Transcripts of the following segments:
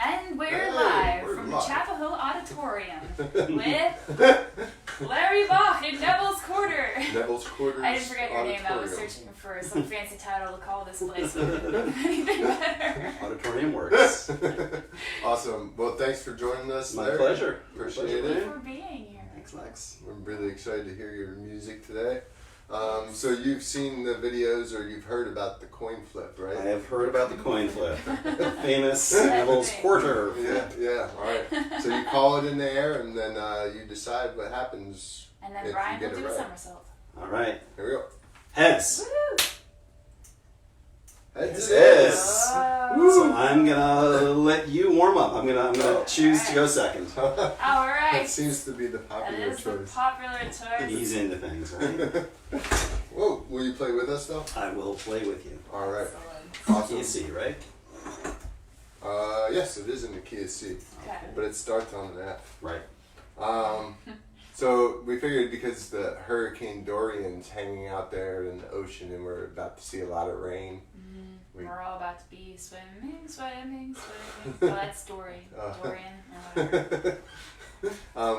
And we're live from the Chapel Hill Auditorium with Larry Bach in Neville's Quarter. Neville's Quarters. I didn't forget your name. I was searching for some fancy title to call this place. Anything better. Auditorium works. Awesome. Well, thanks for joining us, Larry. My pleasure. Appreciate Thank it. you for being here. Thanks, Lex. I'm really excited to hear your music today. So you've seen the videos or you've heard about the coin flip, right? I have heard about the coin flip. Famous Neville's Quarter. Yeah. All right. So you call it in the air and then you decide what happens. And then if Brian you will get do it a right. somersault. All right. Here we go. Heads. Woo! Heads It it is. Oh. So I'm gonna let you warm up. I'm gonna choose to go second. All right. That seems to be the That popular is the choice. popular choice. Ease into things, right? Whoa, will you play with us though? I will play with you. All right. Excellent. Awesome. You see, right? Yes, it is in the key of C, Okay. but it starts on an F. Right. So we figured because the Hurricane Dorian's hanging out there in the ocean and we're about to see a lot of rain. We're all about to be swimming. Well, that's Dorian or whatever.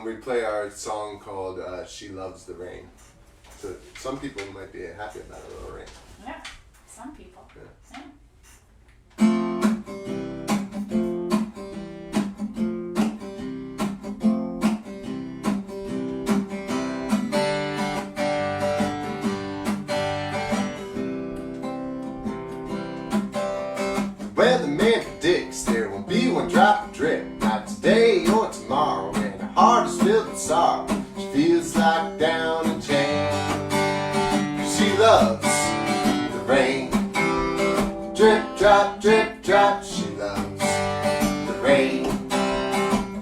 We play our song called She Loves the Rain. So some people might be happy about a little rain. Yeah, some people. Yeah. Yeah. Weatherman predicts there won't be one drop of drip, not today or tomorrow, and her heart is filled with sorrow. She feels like down and chained. She loves the rain. Drip, drop, she loves the rain.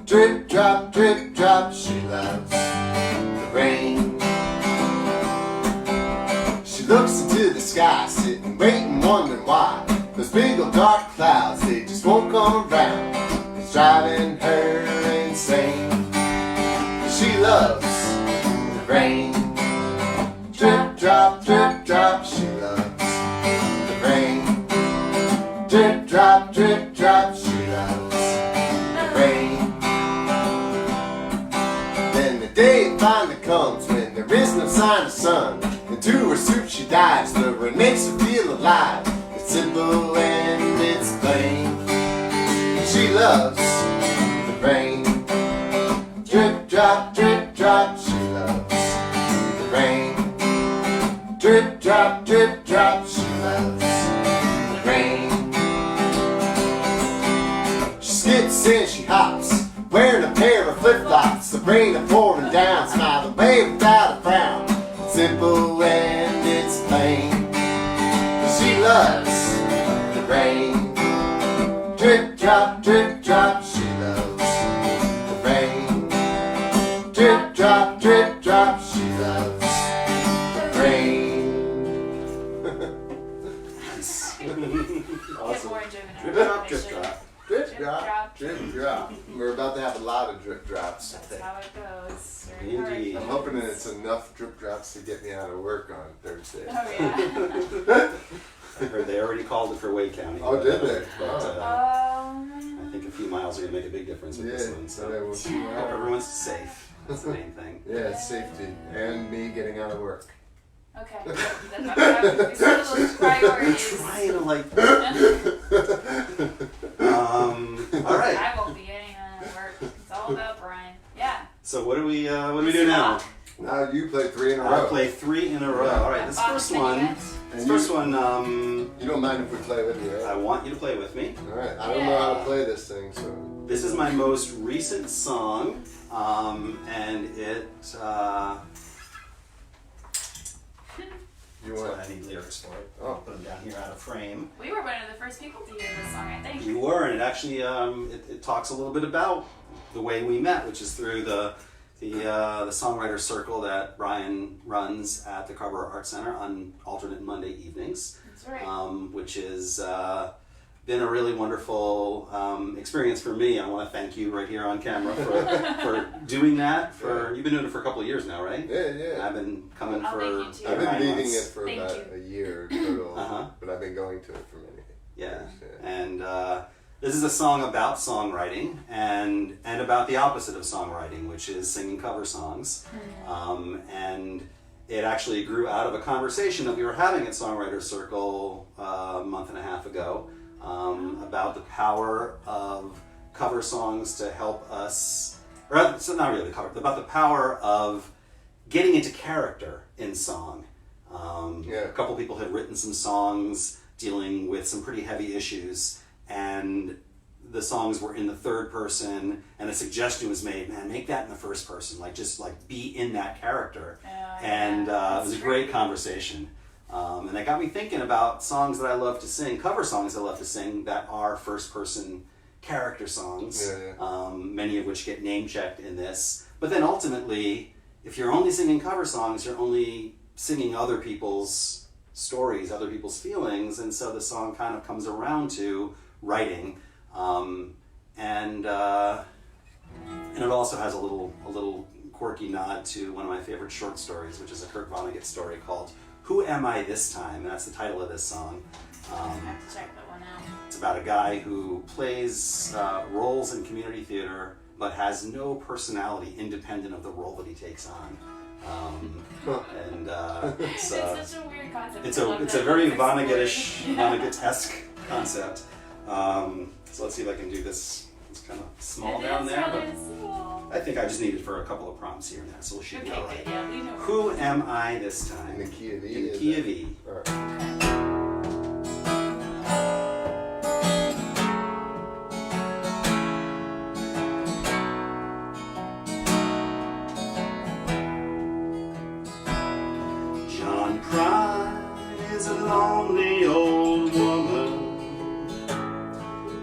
Drip, drop, she loves the rain. She looks into the sky, sitting, waiting, wondering why. Those big old dark clouds, they just won't come around. It's driving her insane. She loves the rain. Drip, drop, she loves the rain. Drip, drop, she loves the rain. Then the day finally comes when there is no sign of sun. Into her soup she dives, the rain makes her feel alive. It's simple and it's plain. She loves the rain. Drip, drop, she loves the rain. Drip, drop, she loves the rain. She skips and she hops, wearing a pair of flip-flops. The rain is pouring down, smiling away without a frown. It's simple and it's plain. She loves the rain. Drip, drop, she loves the rain. Drip, drop, she loves the rain. Nice. Get more enjoyment out Drip, of drop, it. drip, drop. Drip, drop. We're about to have a lot of drip drops. That's how it goes. Very hard. Indeed. I'm hoping that it's enough drip drops to get me out of work on Thursday. Oh yeah. I heard they already called it for Wake County. Oh, did they? But, I think a few miles are going to make a big difference with this one. so they will So hope everyone's safe. That's the main thing. yeah, safety and me getting out of work. Okay. That's those priorities. Trying to like. All right. I won't be getting out of work. It's all about Brian. Yeah. So what do we do now? Now you play 3 in a I'll row. play 3 in a row. All right. This first one. And This first one. You don't mind if we play with you, I right? want you to play with me. All right. I don't know how to play this thing, so. This is my most recent song, and it. You So want? I need lyrics for it. Oh. Put them down here out of frame. We were one of the first people to hear this song, I think. You were, and it actually it talks a little bit about the way we met, which is through the songwriter circle that Brian runs at the Carver Art Center on alternate Monday evenings. That's right. Which is been a really wonderful experience for me. I want to thank you right here on camera for doing that. You've been doing it for a couple of years now, right? Yeah, And yeah. I've been coming I'll for. thank you too. I've been 9 leading months. it for Thank about you. a year total, Uh-huh. but I've been going to it for many Yeah, years. and This is a song about songwriting and about the opposite of songwriting, which is singing cover songs. And it actually grew out of a conversation that we were having at Songwriter Circle a month and a half ago about the power of cover songs to help us, or so not really the cover, about the power of getting into character in song. A couple people had written some songs dealing with some pretty heavy issues, and the songs were in the third person, and a suggestion was made, man, make that in the first person, like just like be in that character. And it was a great conversation. And that got me thinking about songs that I love to sing, cover songs I love to sing that are first person character songs, many of which get name checked in this. But then ultimately, if you're only singing cover songs, you're only singing other people's stories, other people's feelings, and so the song kind of comes around to writing. And it also has a little quirky nod to one of my favorite short stories, which is a Kurt Vonnegut story called "Who Am I This Time?" And that's the title of this song. I have to check that one out. It's about a guy who plays roles in community theater, but has no personality independent of the role that he takes on. It's such a weird concept. It's a very Vonnegut-ish, Vonnegut-esque concept. So let's see if I can do this. It's kind of small down there, but small. I think I just need it for a couple of prompts here and there, so we should be all right. Yeah, we know. Who am I this time? In the key of E. In the key of E. All right. John Prine is a lonely old woman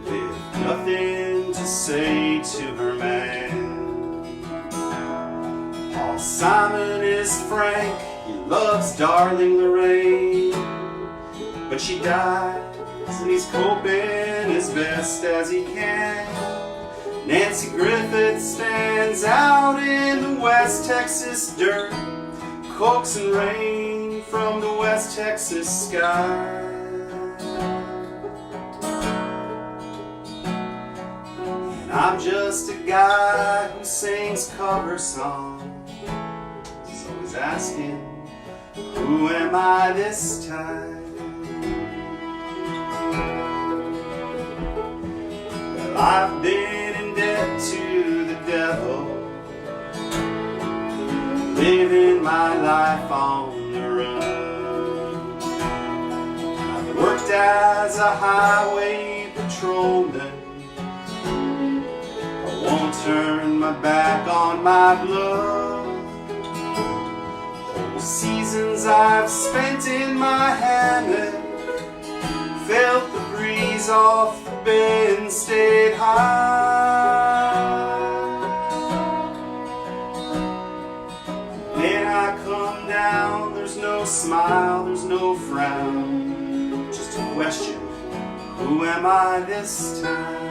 with nothing to say to her man. Paul Simon is frank, he loves darling Lorraine, but she dies and he's coping as best as he can. Nancy Griffith stands out in the West Texas dirt, coaxing rain from the West Texas sky. And I'm just a guy who sings cover songs, so he's asking, who am I this time? Well, I've been in debt to the devil, living my life on the run. I've worked as a highway patrolman, I won't turn my back on my blood. Whole seasons I've spent in my hammock, felt the breeze off the bay and stayed high. When I come down, there's no smile, there's no frown, just a question, who am I this time?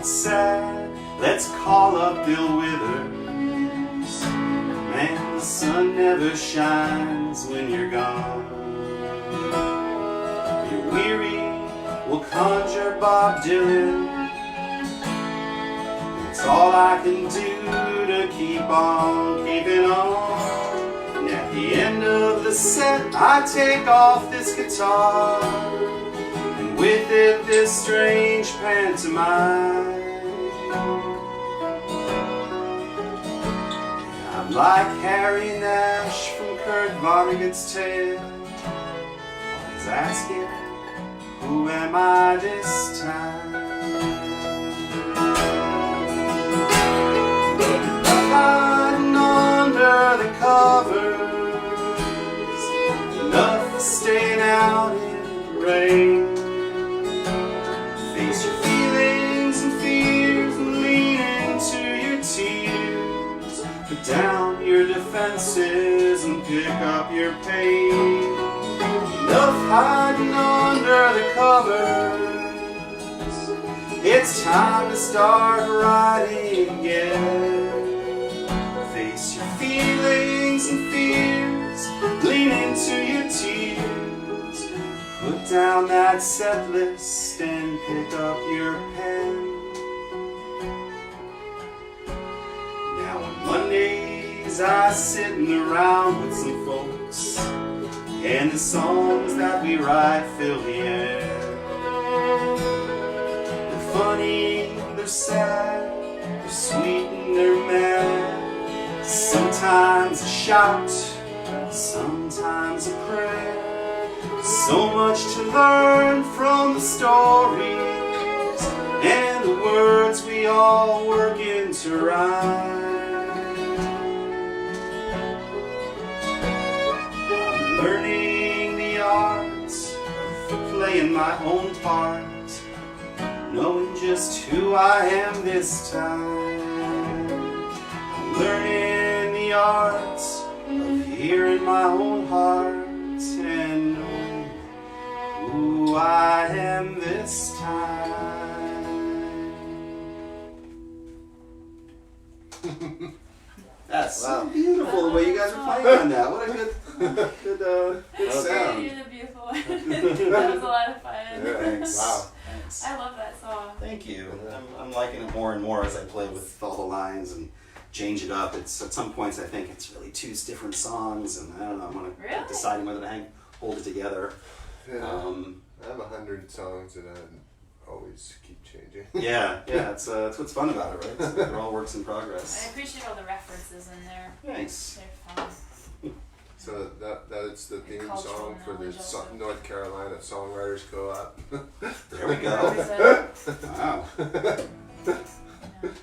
Sad, let's call up Bill Withers. Man, the sun never shines when you're gone. You're weary, we'll conjure Bob Dylan. It's all I can do to keep on keeping on. And at the end of the set, I take off this guitar, and with it this strange pantomime. I'm like Harry Nash from Kurt Vonnegut's tale, always asking, who am I this time? Hiding under the covers, enough for staying out in the rain. Face your feelings and fears and lean into your tears. Put down your defenses and pick up your pain. Enough hiding under the covers. It's time to start writing again. Face your feelings and fears, lean into your tears. Put down that set list and pick up your pen. Now on Mondays I sitting around with some folks, and the songs that we write fill the air. They're funny, they're sad, they're sweet and they're mad. Sometimes a shout, sometimes a prayer. So much to learn from the stories and the words we all work into rhyme. I'm learning the art of playing my own part, knowing just who I am this time. I'm learning the art of hearing my own heart and knowing who I am this time. That's so beautiful the way you guys are playing on that. What a good sound. You did a beautiful one. That was a lot of fun. Thanks. Wow. Thanks. I love that song. Thank you. I'm liking it more and more as I play with all the lines and change it up. It's at some points I think it's really two different songs, and I don't know. I'm gonna Really? deciding whether to hold it together. Yeah. I have 100 songs that I always keep changing. Yeah. That's what's fun about it, right? So they're all works in I progress. appreciate all the references in there. Thanks. They're fun. So that's the theme Cultural song for the knowledge also. North Carolina Songwriters Co-op. There we go. Wow.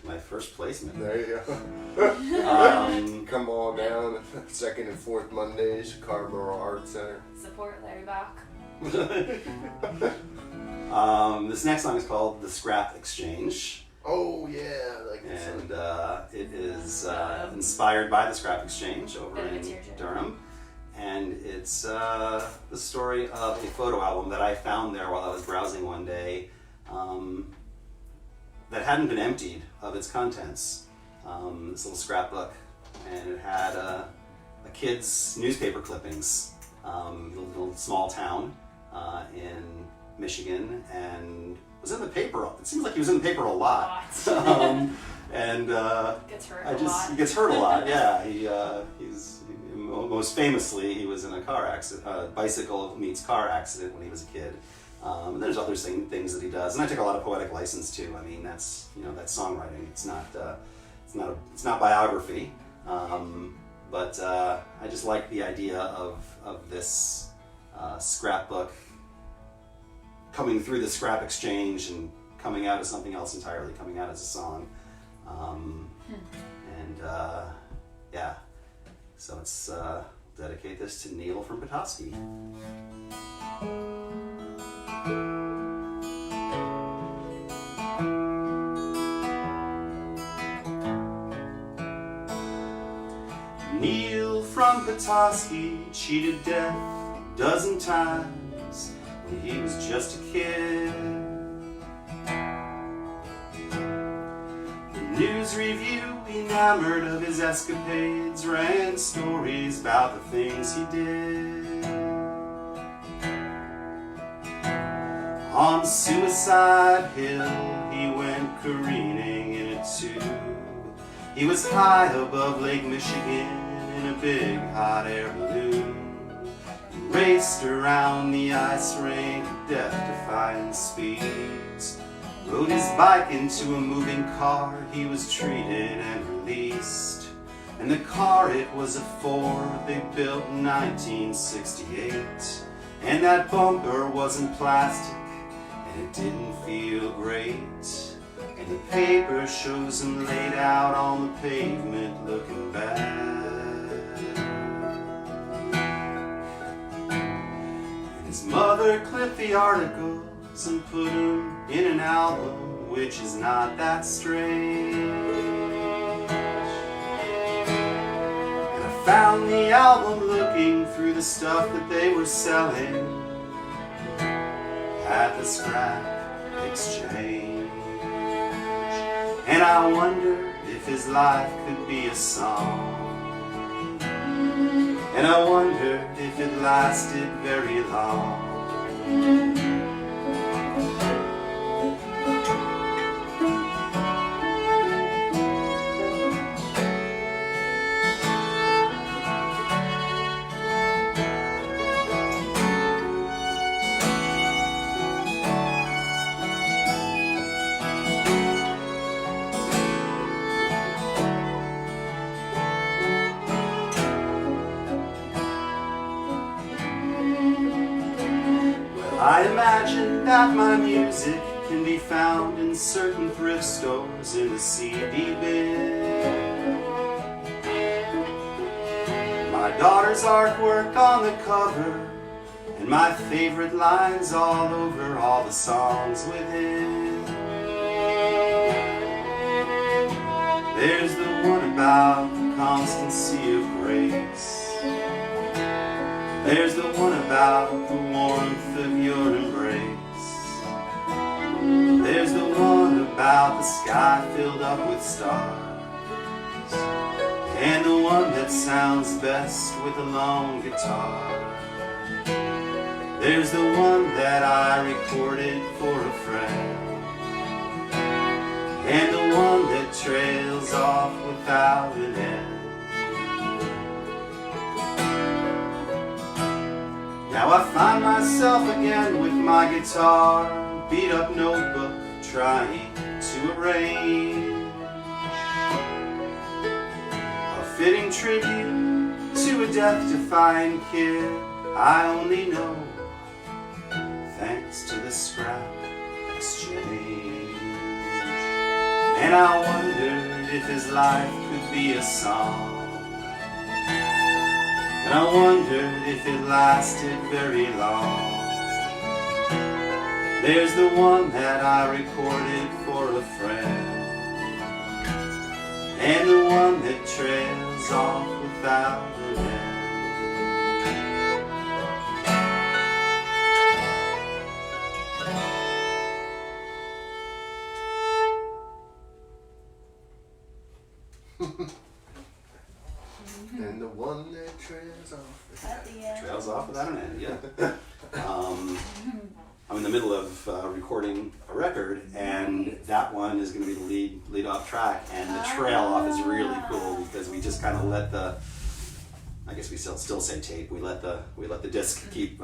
My first placement. There you go. Come all down, second and fourth Mondays, Carrboro Art Center. Support Larry Bach. This next song is called "The Scrap Exchange." Oh yeah, like And it is inspired by the Scrap Exchange over Bit of a in tearjerker. Durham. And it's the story of a photo album that I found there while I was browsing one day that hadn't been emptied of its contents. This little scrapbook, and it had a kid's newspaper clippings, little small town in Michigan, and was in the paper. It seems like he was in the paper a lot. And Gets hurt I a just lot. he gets hurt a lot. Yeah, he's most famously he was in a car accident, bicycle meets car accident when he was a kid. And there's other things that he does, and I take a lot of poetic license too. I mean, that's that's songwriting. It's not biography, but I just like the idea of this scrapbook coming through the scrap exchange and coming out as something else entirely, coming out as a song. And yeah, so let's dedicate this to Neil from Petoskey. Neil from Petoskey cheated death a dozen times when he was just a kid. The news review, enamored of his escapades, ran stories about the things he did. On Suicide Hill, he went careening in a tube. He was high above Lake Michigan in a big hot air balloon. He raced around the ice rink at death-defying speeds. Rode his bike into a moving car, he was treated and released. And the car, it was a Ford they built in 1968. And that bumper wasn't plastic, and it didn't feel great. And the paper shows him laid out on the pavement looking bad. And his mother clipped the articles and put them in an album, which is not that strange. And I found the album looking through the stuff that they were selling at the scrap exchange. And I wonder if his life could be a song. And I wondered if it lasted very long. I imagine that my music can be found in certain thrift stores in the CD bin. My daughter's artwork on the cover, and my favorite lines all over all the songs within. There's the one about the constancy of grace. There's the one about the warmth of your embrace. There's the one about the sky filled up with stars. And the one that sounds best with a lone guitar. There's the one that I recorded for a friend. And the one that trails off without an end. Now I find myself again with my guitar, beat up notebook, trying to arrange a fitting tribute to a death-defying kid I only know thanks to the scrap exchange. And I wondered if his life could be a song. And I wondered if it lasted very long. There's the one that I recorded for a friend. And the one that trails off without an end. And the one that trails off. At the end. Trails off without an end, yeah. I'm in the middle of recording a record, and that one is going to be the lead off track, and the trail off is really cool because we just kind of let the, I guess we still say tape. We let the disc keep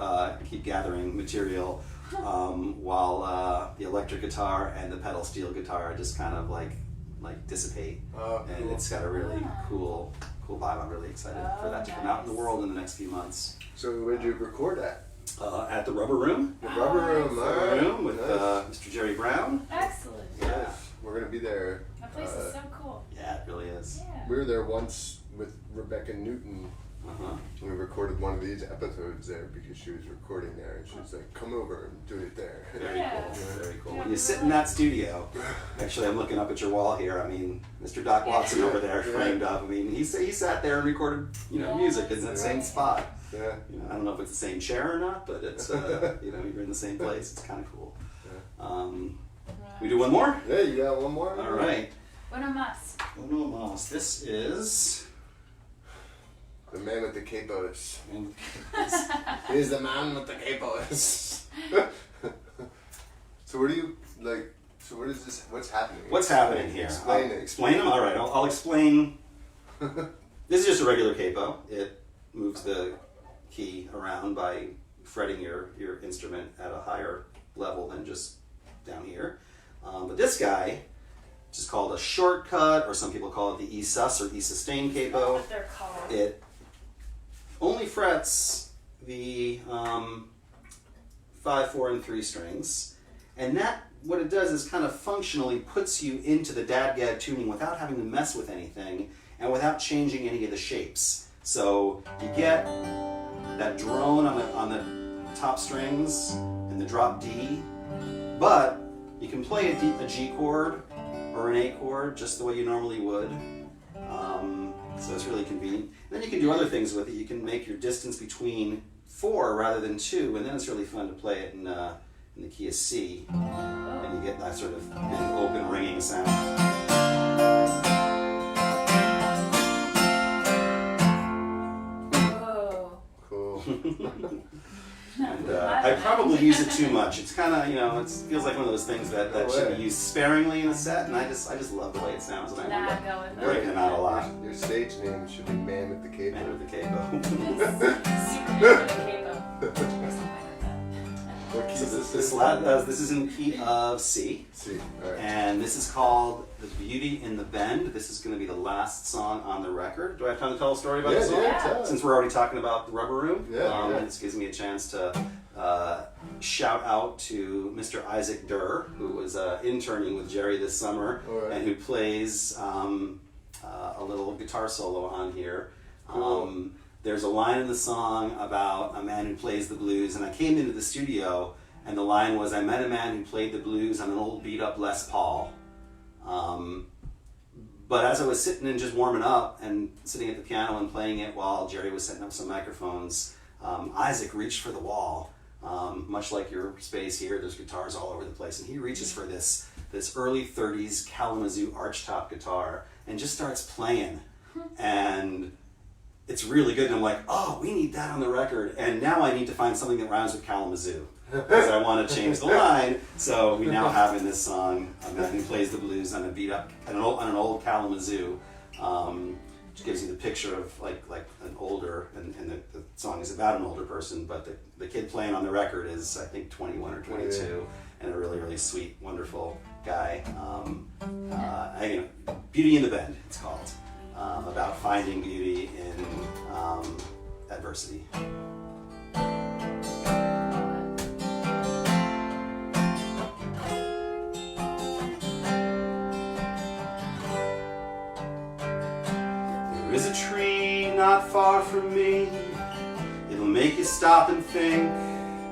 gathering material while the electric guitar and the pedal steel guitar just kind of like dissipate, and cool. it's got a really cool vibe. I'm really excited for that to come out in the world in the next few months. So where did you record at? At the Rubber Room. The Rubber Room, Rubber Room with nice. Mr. Jerry Brown. Excellent. Yeah. We're gonna be there. That place is so cool. Yeah, it really is. Yeah. We were there once with Rebecca Newton. Uh-huh. We recorded one of these episodes there because she was recording there, and she was like, "Come over and do it there." Very Yeah. cool. Very cool. Yeah, When you sit in that studio, actually, I'm looking up at your wall here. I mean, Mr. Doc Watson over there, Yeah. framed up. I mean, he sat there and recorded, music in that same spot. Yeah. I don't know if it's the same chair or not, but it's you're in the same place. It's kind of cool. We do one more. Yeah, you got one more. All right. Uno mas. Uno mas. This is. The man with the capos. He's the man with the capos. So what do you like? So what is this? What's happening? What's happening here? Explain it. Explain them. All right. I'll explain. This is just a regular capo. It moves the key around by fretting your instrument at a higher level than just down here. But this guy, which is called a shortcut, or some people call it the E sus or E sustain capo. What they're called. It only frets the 5, 4, and 3 strings, and that what it does is kind of functionally puts you into the dadgad tuning without having to mess with anything and without changing any of the shapes. So you get that drone on the top strings and the drop D, but you can play a G chord or an A chord just the way you normally would. So it's really convenient. And then you can do other things with it. You can make your distance between 4 rather than 2, and then it's really fun to play it in the key of C, and you get that sort of big open ringing sound. Cool. And I probably use it too much. It's kind of, it feels like one of those things that should be used sparingly in a set, and I just love the way it sounds, and I end up breaking them out a lot. Your stage name should be Man with the Capo. Man with the Capo. Superman with a capo. Or something like that. What key So is this is in key of C. C. All right. And this is called The Beauty in the Bend. This is going to be the last song on the record. Do I have time to tell a story about this song? Yeah. Since we're already talking about the Rubber Room, Yeah. this gives me a chance to shout out to Mr. Isaac Durr, who was interning with Jerry this summer, Right. and who plays a little guitar solo on here. Cool. There's a line in the song about a man who plays the blues, and I came into the studio, and the line was, I met a man who played the blues on an old beat-up Les Paul. But as I was sitting and just warming up and sitting at the piano and playing it while Jerry was setting up some microphones, Isaac reached for the wall. Much like your space here, there's guitars all over the place, and he reaches for this early 30s Kalamazoo archtop guitar and just starts playing. And it's really good, and I'm like, oh, we need that on the record, and now I need to find something that rhymes with Kalamazoo, because I want to change the line. So we now have in this song a man who plays the blues on an old Kalamazoo, which gives you the picture of like an older, and the song is about an older person, but the kid playing on the record is, I think, 21 or 22, and a really, really sweet, wonderful guy. Beauty in the Bend, it's called. About finding beauty in adversity. There is a tree not far from me. It'll make you stop and think.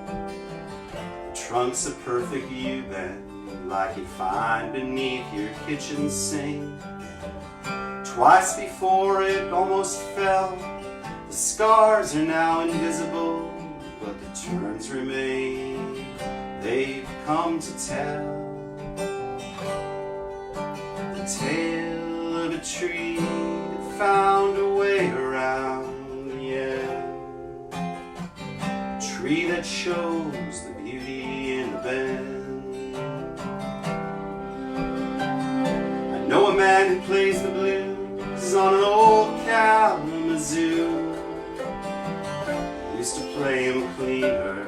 The trunk's a perfect U-bend, like you'd find beneath your kitchen sink. Twice before it almost fell. The scars are now invisible, but the turns remain. They've come to tell the tale of a tree that found a way around the end. A tree that shows the beauty in the bend. I know a man who plays the blues on an old Kalamazoo. Used to play him cleaner,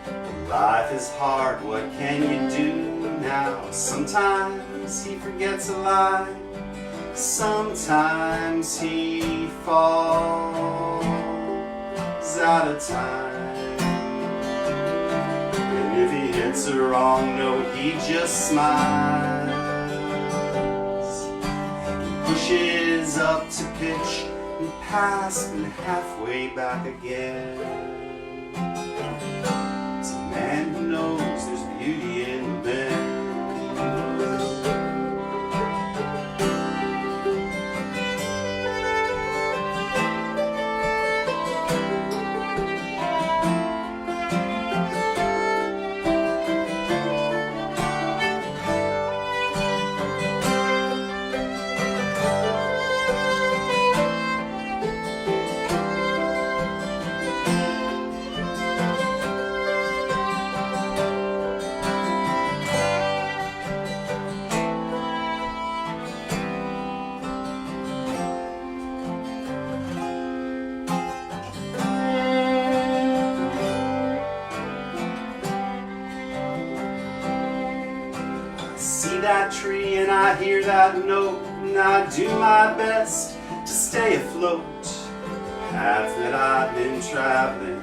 but life is hard, what can you do now? Sometimes he forgets a line, sometimes he falls out of time. And if he hits a wrong note, he just smiles. Pushes up to pitch and pass and halfway back again. It's a man who knows there's beauty in the bend. That tree and I hear that note, and I do my best to stay afloat. The path that I've been traveling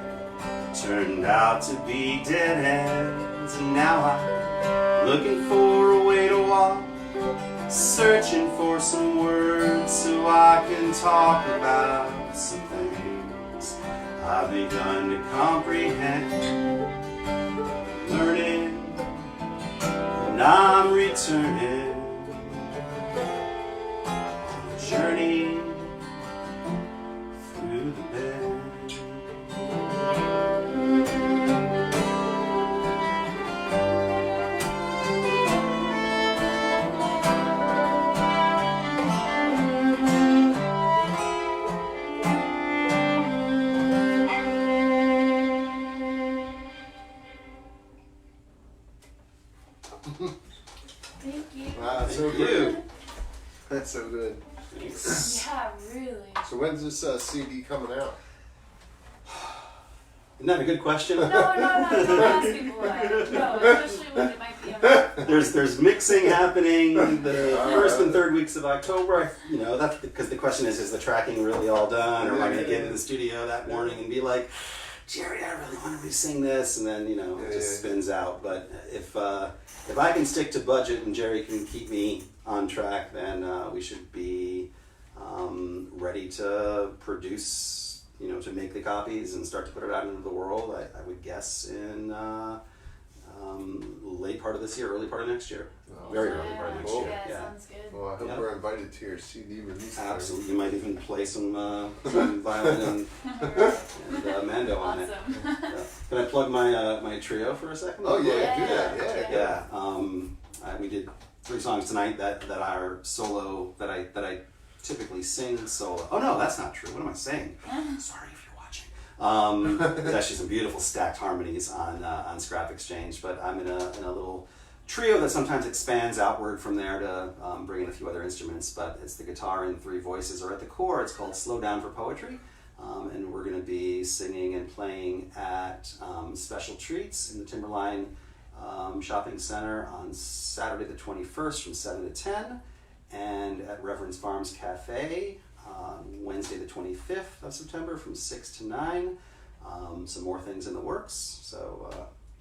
turned out to be dead ends, and now I'm looking for a way to walk, searching for some words so I can talk about some things I've begun to comprehend, learning. And I'm returning on a journey through the bend. Thanks. Yeah, really. So when's this CD coming out? Isn't that a good question? No, don't ask people that. No, especially when it might be a There's mixing happening the first and third weeks of October. That's because the question is the tracking really all done, or am I going to get in the studio that morning and be like, Jerry, I really want to re-sing this, and then it just spins out. But if I can stick to budget and Jerry can keep me on track, then we should be ready to produce. To make the copies and start to put it out into the world, I would guess in late part of this year, early part of next year. Very early part of next year. Yeah, sounds good. Well, I hope we're invited to your CD release. Absolutely. You might even play some violin and mando on it. Can I plug my trio for a second? Oh, yeah, do that. Yeah. We did 3 songs tonight that are solo, that I typically sing solo. Oh no, that's not true. What am I saying? Sorry if you're watching. There's actually some beautiful stacked harmonies on Scrap Exchange, but I'm in a little trio that sometimes expands outward from there to bring in a few other instruments. But it's the guitar and 3 voices are at the core. It's called Slow Down for Poetry, and we're going to be singing and playing at Special Treats in the Timberline Shopping Center on Saturday the 21st from 7 to 10. And at Reverend's Farms Cafe Wednesday the 25th of September from 6 to 9. Some more things in the works, so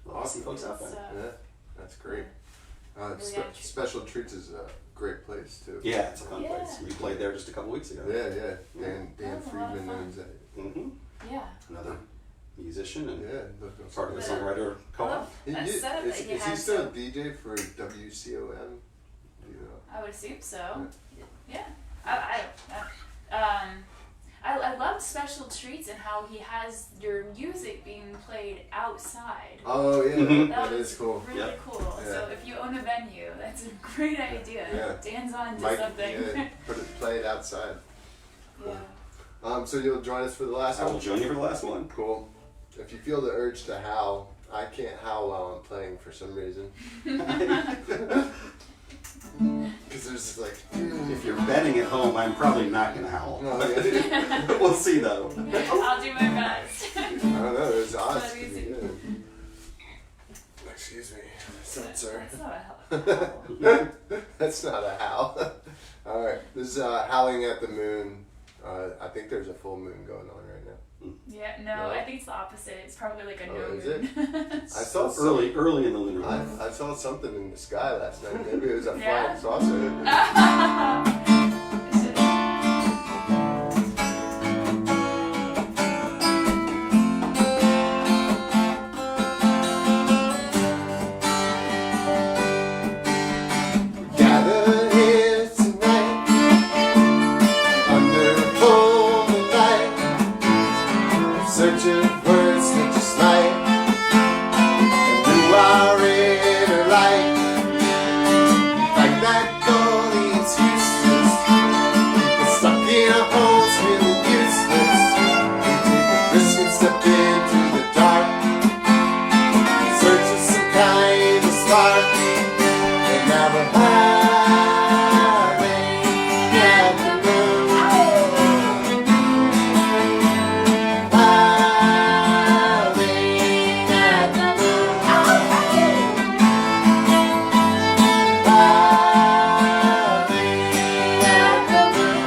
we'll see folks out there. Yeah, that's great. Special Treats is a great place too. Yeah, it's a fun place. We played there just a couple weeks ago. Yeah. Dan Friedman owns that. Yeah. Another musician and part of the Yeah. songwriter co-op. Is he still a DJ for WCOM? I would assume so. Yeah. I love Special Treats and how he has your music being played outside. Oh yeah, that is cool. Really cool. Yeah. So if you own a venue, that's a great idea. Yeah. Dan's on to something. Yeah, play it outside. Cool. Yeah. So you'll join us for the last one? I will join you for the last one. Cool. If you feel the urge to howl, I can't howl while I'm playing for some reason. Because there's like... If you're betting at home, I'm probably not going to howl. No, yeah. We'll see though. I'll do my best. I don't know, there's odds. Excuse me. That's not a howl. That's not a howl. Alright, this is Howling at the Moon. I think there's a full moon going on right now. Yeah, no, I think it's the opposite. It's probably like a no moon. Is it? I saw early in the lunar month. I saw something in the sky last night. Maybe it was a Yeah? flying saucer. Gathered here tonight under a full moonlight, searching words that just light into our inner light. Like that goal, it's useless. It's stuck in our holes, feeling useless. We take a risk and step into the dark, search for some kind of spark, and now we're howling at the moon. Howling at the moon. Howling at the moon.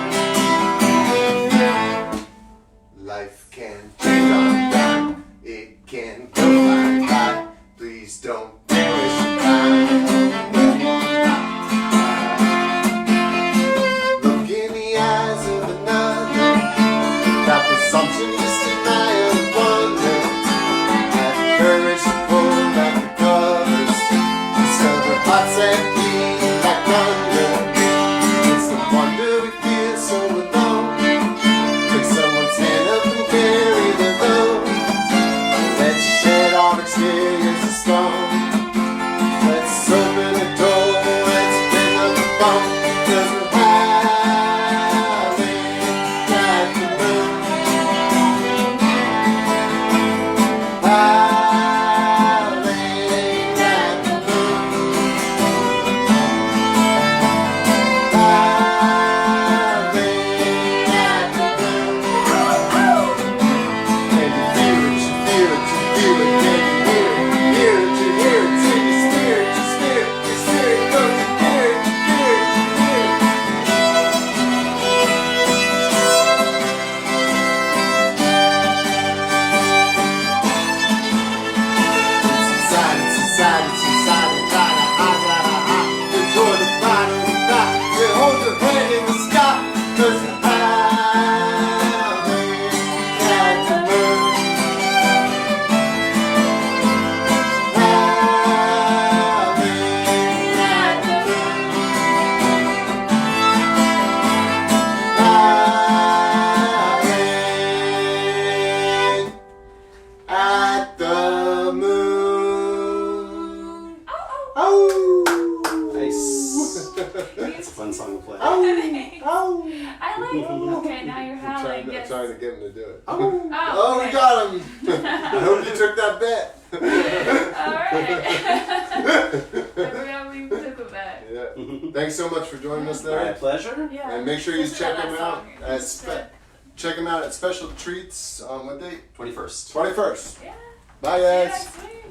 Oh! Nice. It's a fun song to play. Oh! I like it. Okay, now you're howling. I'm Yes. trying to get him to do it. Oh, Oh, we okay. got him! I hope you took that bet. Alright. I forgot we took a bet. Yeah. Thanks so much for joining us, My Larry. pleasure. Yeah. And make sure you Listen check to him that out. song. Check him out at Special Treats on what date? 21st. 21st. Yeah. Bye, See you guys. next week.